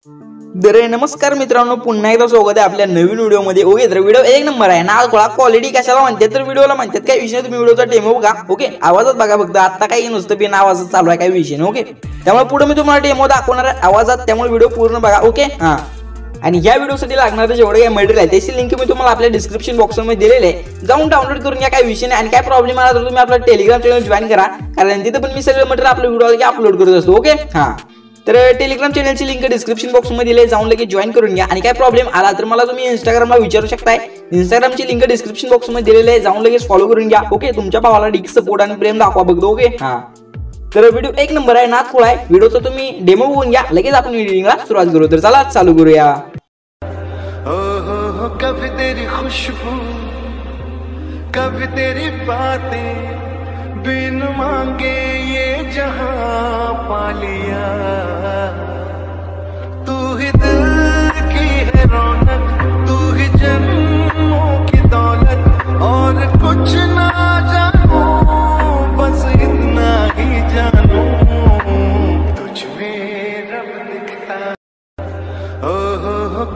तर नमस्कार मित्रांनो, पुन्हा एकदा स्वागत आहे आपल्या नवीन व्हिडिओमध्ये. ओके, तर व्हिडिओ एक नंबर आहे ना. क्वालिटी कशाला म्हणतात तर व्हिडिओला म्हणतात काय विषय, तुम्ही व्हिडिओचा डेमो बघा. ओके, आवाजात बघा फक्त, आता काही नुसतं बिन आवाजात चालू आहे काही विषय नाही. ओके, त्यामुळे पुढे मी तुम्हाला डेमो दाखवणार आहे आवाजात, त्यामुळे व्हिडिओ पूर्ण बघा. ओके, हां. आणि या व्हिडिओसाठी लागणारे जेवढे काही मटेरियल आहे त्याची लिंक मी तुम्हाला आपल्या डिस्क्रिप्शन बॉक्समध्ये दिलेले आहे, जाऊन डाउनलोड करून घ्या. काही विषय नाही. आणि काय प्रॉब्लेम आला तर तुम्ही आपला टेलिग्राम चॅनल जॉईन करा, कारण तिथे पण मी सगळे मटेरियल आपल्या व्हिडिओ अपलोड करत असतो. ओके, हां. तर टेलिग्राम चॅनलची लिंक डिस्क्रिप्शन बॉक्समध्ये दिली आहे, जाऊन लगेच जॉईन करून घ्या. आणि काय प्रॉब्लेम आला तर मला तुम्ही इंस्टाग्रामला विचारू शकताय, इंस्टाग्रामची लिंक डिस्क्रिप्शन बॉक्समध्ये दिलेली आहे, जाऊन लगेच फॉलो करून घ्या. ओके, तुमच्या भावाला डिक सपोर्ट आणि प्रेम दाखवा बघतो. ओके, हां. तर व्हिडिओ एक नंबर आहे, नाद खुळा आहे. व्हिडिओचा तुम्ही डेमो बघून घ्या, लगेच आपण एडिटिंगला सुरुवात करू. तर चला चालू करूया. कभी तेरी खुशबू, कभी तेरी बातें, बिन मांगे ये जहां पा लिया. तू ही दिल की है रौनक, तू ही जन्मों की दौलत, और कुछ ना जानू, बस इतना ही जानू, तुझ में रब दिखता.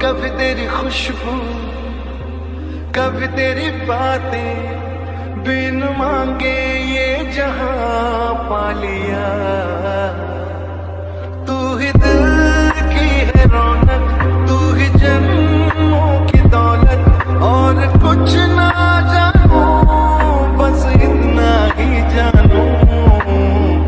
कभी तेरी खुशबू, कभी तेरी बातें, बिन मांगे ये जहां पा लिया. तू ही दिल की है रौनक, तू ही जन्मों की दौलत, और कुछ ना जानू, बस इतना ही जानू,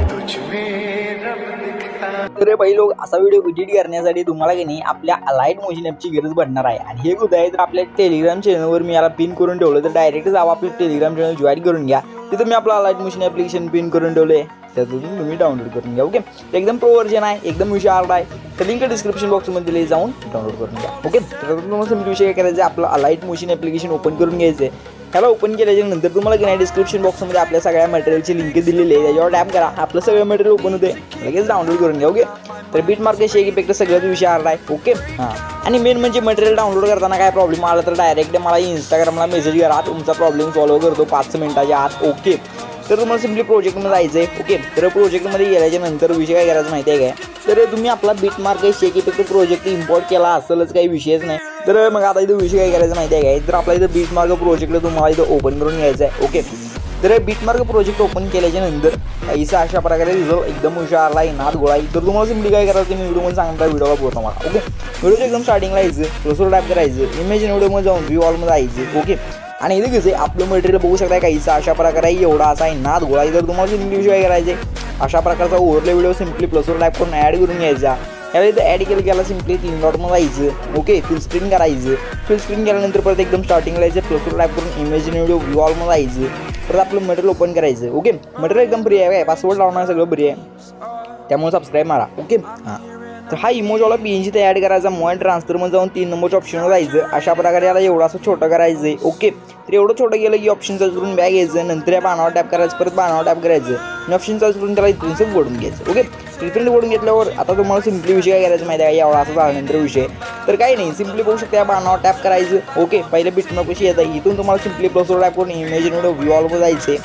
तुझ में रब दिखता. तर भाई लोक, असा व्हिडिओ एडिट करण्यासाठी तुम्हाला की नाही आपल्या अलाइट मोशन ॲपची गरज पडणार आहे. आणि हे कुठे आहे तर आपल्या टेलिग्राम चॅनलवर मी याला पिन करून ठेवलं, तर डायरेक्ट जावा आपलं टेलिग्राम चॅनल जॉईन करून घ्या. तिथं मी आपला अलाइट मोशन ॲप्लिकेशन पिन करून ठेवले, त्यातून तुम्ही डाउनलोड करून घ्या. ओके, एकदम प्रो व्हर्जन आहे, एकदम विषय हार्ड आहे. तर लिंक डिस्क्रिप्शन बॉक्समध्ये दिली, जाऊन डाउनलोड करून घ्या. ओके, तर तुम्हाला सिम्पल विषय काय करायचं, आपलं अलाइट मोशन ॲप्लिकेशन ओपन करून घ्यायचं आहे. ह्याला ओपन केल्याच्या नंतर तुम्हाला की नाही डिस्क्रिप्शन बॉक्समध्ये आपल्या सगळ्या मटेरियलची लिंक दिलेली आहे, त्याच्यावर टॅप करा, आपलं सगळं मटेरियल ओपन होते, लगेच डाउनलोड करून घ्या. ओके, तर बीट मार्क शेक इफेक्ट सगळ्याच विषय हार्ड आहे. ओके, हां. आणि मेन म्हणजे मटेरियल डाउनलोड करताना काय प्रॉब्लेम आला तर डायरेक्ट मला इंस्टाग्रामला मेसेज करा, तुमचा प्रॉब्लेम सॉल्व्ह करतो 5 मिनिटाच्या आत. ओके, तर तुम्हाला सिम्पली प्रोजेक्टमध्ये जायचं आहे. ओके, तर प्रोजेक्टमध्ये गेल्याच्या नंतर विषय काय करायचं माहिती आहे काय, तर तुम्ही आपला बीट मार्क शेक इफेक्ट प्रोजेक्ट इम्पोर्ट केला असेलच, काही विषयच नाही. तर मग आता इथं विषय काय करायचं माहिती आहे काय, तर आपला इथं बीट मार्क प्रोजेक्ट तुम्हाला इथं ओपन करून घ्यायचं आहे. ओके, तर बीट मार्क प्रोजेक्ट ओपन केल्याच्या नंतर काहीसा अशा प्रकारे रिझल्ट एकदम हुशार आहे, नाद गोळा आहे. तर तुम्हाला सिम्पली काय करायचं, मी व्हिडिओमध्ये सांगता व्हिडिओला बोलतो मला. ओके, व्हिडिओच्या एकदम स्टार्टिंगला यायचं, प्लसवर टॅप करायचं, इमेजिन व्हिडिओमध्ये जाऊन व्ह्यू ऑलमध्ये जायचं. ओके, आणि इथे कसं आपलं मटेरियल बघू शकता काहीसा अशा प्रकारे आहे, एवढा असा आहे नाद गोळा. तर तुम्हाला सिम्पली विषय काय करायचे, अशा प्रकारचा ओव्हरले व्हिडिओ सिम्पली प्लसवर टॅप करून ॲड करून घ्यायचा. याला इथं ॲड केलं की याला सिम्पली 3 डॉटमध्ये जायचं. ओके, फुल स्क्रीन करायचं, फुल स्क्रीन केल्यानंतर परत एकदम स्टार्टिंगला यायचं, प्लसवर टॅप करून इमेजिन व्हिडिओ व्ह्यू ऑलमध्ये जायचं, परत आपलं मटेरियल ओपन करायचं. ओके, मटेरियल एकदम फ्री आहे, काय पासवर्ड लावणार सगळं फ्री आहे, त्यामुळे सबस्क्राईब मारा. ओके, हां. तर हा इमोजवाला PNG ते ॲड करायचा, मोबाईल ट्रान्सफरमध्ये जाऊन 3 नंबरच्या ऑप्शनवर जायचं. अशा प्रकारे याला एवढं असं छोटं करायचं आहे. ओके, तर एवढं छोटं गेलं की ऑप्शन सर्च करून बॅग घ्यायचं, नंतर या बाणावर टॅप करायचं, परत बाणावर टॅप करायचं आणि ऑप्शन सर्च करून त्याला प्रिंट ओढून घ्यायचं. ओके, प्रिंट ओढून घेतल्यावर आता तुम्हाला सिम्पली विषय काय करायचं माहिती आहे, एवढा असं झाल्यानंतर विषय तर काही नाही, सिम्पली बघू शकता या बाणावर टॅप करायचं. ओके, पहिले बिटमार्क कशी येतं, इथून तुम्हाला सिम्पली प्लसवर टॅप करून इमेजिन व्हिडिओ व्ह्यू ऑलमध्ये जायचे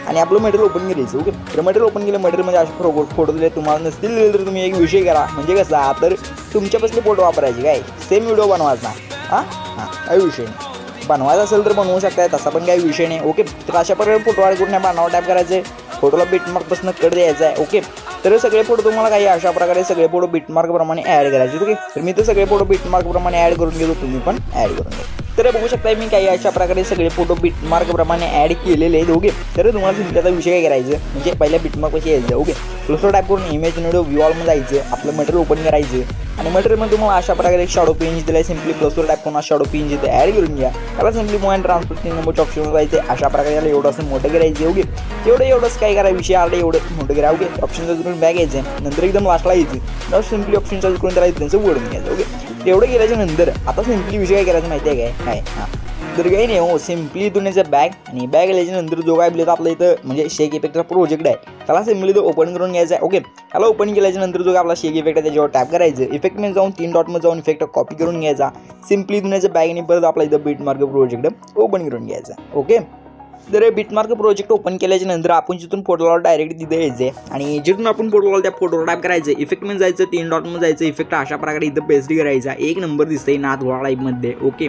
आणि आपलं मटेरियल ओपन करायचं. ओके, तर मटेरियल ओपन केलं, मटेरियलमध्ये असे फोटो दिले, तुम्हाला नसतील दिले तर तुम्ही एक विषय करा, म्हणजे कसा तर तुमच्यापासले फोटो वापरायचे, काय सेम व्हिडिओ बनवायचा. हां हां, काही विषय नाही, बनवायचा असेल तर बनवू शकताय, तसा पण काही विषय नाही. ओके, तर अशा प्रकारे फोटो ॲड करून बाणावर टॅप करायचे, फोटोला बिटमार्कपासून कट द्यायचा आहे. ओके, तर सगळे फोटो तुम्हाला काही अशा प्रकारे सगळे फोटो बिटमार्कप्रमाणे ॲड करायचे. ओके, तर मी तर सगळे फोटो बिटमार्कप्रमाणे ॲड करून घेतो, तुम्ही पण ॲड करून घ्या. तर बघू शकता मी काही अशा प्रकारे सगळे फोटो बिटमार्कप्रमाणे ॲड केलेले आहेत. ओके, तर तुम्हाला सिम्पली आता विषय काय करायचं, म्हणजे पहिल्या बिटमार्क कशी यायचं. ओके, प्लसवर टाईप करून इमेज व्हिडिओ व्ह्यू ऑलमध्ये जायचं, आपलं मटेरियल ओपन करायचं आणि मटेरियलमध्ये तुम्हाला अशा प्रकारे एक शॅडो PNG दिला आहे, सिम्पली प्लसवर टाईप करून शॅडो PNG ते ॲड करून घ्या. त्याला सिम्पली मोबाईल ट्रान्सफर 3 नंबरच्या ऑप्शनवर जायचं, अशा प्रकारे याला एवढं असं मोठं करायचं. ओके, एवढंच काय करा, विषय आला एवढं मोठं करा. ओके, ऑप्शनचा करून बॅग घ्यायचं, नंतर एकदम लास्टला यायचं, सिम्पली ऑप्शनचा करून त्याला त्यांचं ओढून घ्यायचं. ओके, एवढं केल्याच्या नंतर आता सिम्पली विषय काय करायचं माहिती आहे काय, हां, तर काही नाही हो, सिम्पली इथून याचं बॅग आणि बॅग आल्याच्यानंतर जो काय आपल्या आपला इथं म्हणजे शेक इफेक्टचा प्रोजेक्ट आहे त्याला सिम्पली तो ओपन करून घ्यायचा आहे. ओके, त्याला ओपन केल्याच्यानंतर जो काय आपला शेक इफेक्ट आहे त्याच्यावर टॅप करायचं, इफेक्टमध्ये जाऊन 3 डॉटमध्ये जाऊन इफेक्ट कॉपी करून घ्यायचा, सिम्पली इथून याचं बॅगने परत आपला इथं बीट मार्क प्रोजेक्ट ओपन करून घ्यायचा. ओके, तर बिटमार्क प्रोजेक्ट ओपन केल्याच्या नंतर आपण जिथून फोटोला डायरेक्ट तिथे यायचं आहे आणि जिथून आपण फोटोला त्या फोटोला टाईप करायचं, इफेक्टमध्ये जायचं, 3 डॉटमध्ये जायचं, इफेक्ट अशा प्रकारे इथं पेस्ट करायचा, 1 नंबर दिसतंय नाथ घोळा टाईपमध्ये. ओके,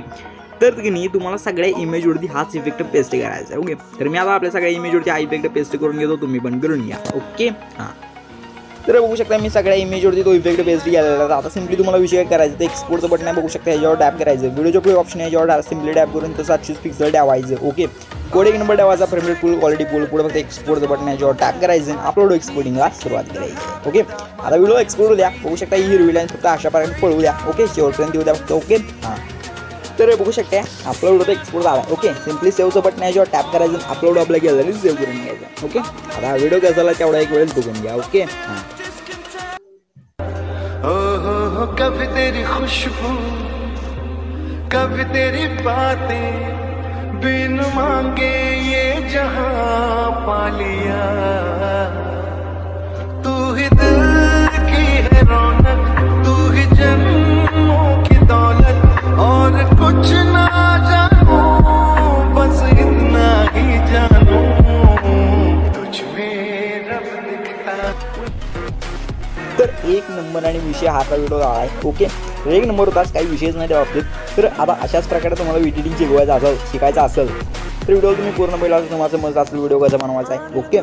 तर की नाही तुम्हाला सगळ्या इमेजवरती हाच इफेक्ट पेस्ट करायचा आहे. ओके, तर मी आता आपल्या सगळ्या इमेजवरती हा इफेक्ट पेस्ट करून घेतो, तुम्ही पण करून घ्या. ओके, हां, तर बघू शकता मी सगळ्या इमेजवरती तो इफेक्ट पेस्ट केलेला आहे. आता सिम्पली तुम्हाला विषय काय करायचं, ते एक्सपोर्टचं बटन आहे बघू शकता, याच्यावर टॅप करायचं, व्हिडिओच्या पुढे ऑप्शन आहे याच्यावर सिम्पली टॅप करून तसं चूज पिक्सल ठेवायचं. ओके, कोड 1 नंबर ठेवायचा, फ्रेम रेट फुल, क्वालिटी फुल, पुढे फक्त एक्सपोर्टचं बटन आहे याच्यावर टॅप करायचं, अपलोड एक्सपोर्टिंगला सुरुवात करायची. ओके, आता व्हिडिओ एक्सपोर्ट द्या, बघू शकता ही हिरवी लाईन फक्त अशा प्रकारे पळू द्या. ओके, शेवटपर्यंत येऊ द्या फक्त. ओके, हां, तर बघू शकता अपलोड होतं, एक्सपोर्ट झाला. ओके, सिम्पली सेव्हचं बटन आहे याच्यावर टॅप करायचं, अपलोड आपल्या गॅलरीत सेव्ह करून घ्यायचं. ओके, आता व्हिडिओ कसा झाला तेवढा एक वेळेस बघून घ्या. ओके, हां, हो कभी तेरी खुशबू, कभी तेरी बातें, बिन मांगे ये जहां पा लिया. तू ही दिल की है रौनक, तू ही जन्मों की दौलत, और कुछ ना जानू, बस इतना ही जानू, तुझ में रब दिखता. तर 1 नंबर आणि विषय हाचा व्हिडिओ झाला आहे. ओके, 1 नंबर होताच, काही विषयच नाही त्या बाबतीत. तर आता अशाच प्रकारे तुम्हाला एडिटिंग शिकायचं असेल तर व्हिडिओ तुम्ही पूर्ण पहिला तुम्हाला समजत असेल व्हिडिओ कसा बनवायचा आहे. ओके,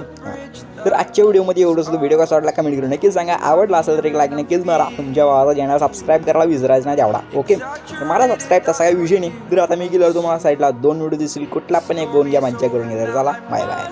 तर आजच्या व्हिडिओमध्ये एवढंच. व्हिडिओ कसा वाटला कमेंट करून नक्कीच सांगा, आवडला असेल तर एक लाईक नक्कीच मारा, तुमच्या भावाचा चॅनल सबस्क्राईब करायला विसरायचं नाही तेवढा. ओके, तर मला सबस्क्राईब तसा काही विषय नाही. तर आता मी केल्यावर तुम्हाला साईडला 2 व्हिडिओ दिसतील, कुठला पण एक 2 घ्या, मज्जा करून घ्या. चला, बाय बाय.